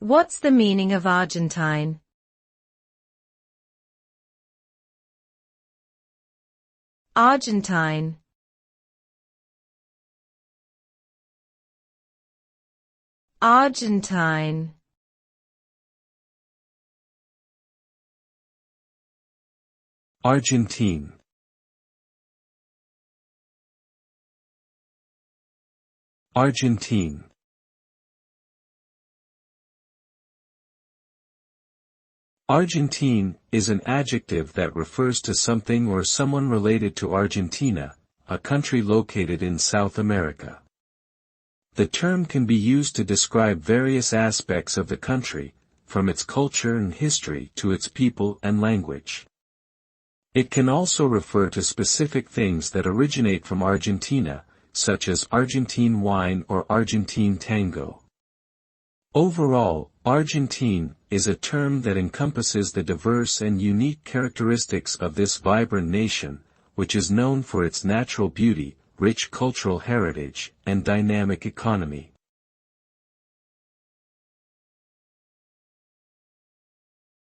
What's the meaning of Argentine? Argentine. Argentine. Argentine. Argentine. Argentine is an adjective that refers to something or someone related to Argentina, a country located in South America. The term can be used to describe various aspects of the country, from its culture and history to its people and language. It can also refer to specific things that originate from Argentina, such as Argentine wine or Argentine tango. Overall, Argentine is a term that encompasses the diverse and unique characteristics of this vibrant nation, which is known for its natural beauty, rich cultural heritage, and dynamic economy.